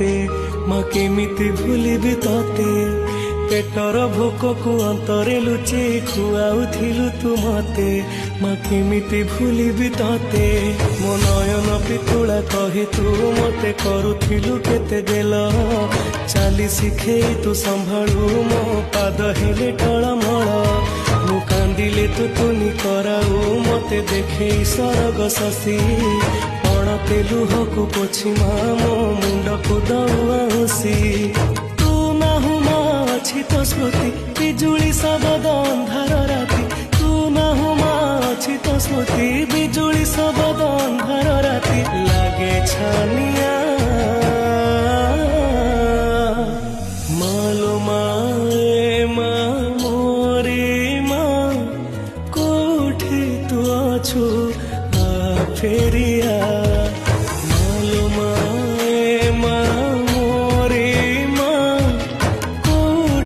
ते माँ केमिति भूलिबी तते पेटर भोक को अंतरे लुचि खुआउथिलु तू मते माँ केमिति भूलिबी तते मो नयन पितुला कही तू मते करुथिलु केते गेल चाली शिखेई तू संभाळु मो पाद हेले टळमळ मु कांदिले तू तुनी कराऊ मते देखे सरग शशि पणते लुहकु पोछि मो मुंड को दउसी तू नाहु अछि तो स्मृति बिजुली सबद अंधार राति तू नाहु अछि तो स्मृति बिजुली सबद अंधार राति लागे छानी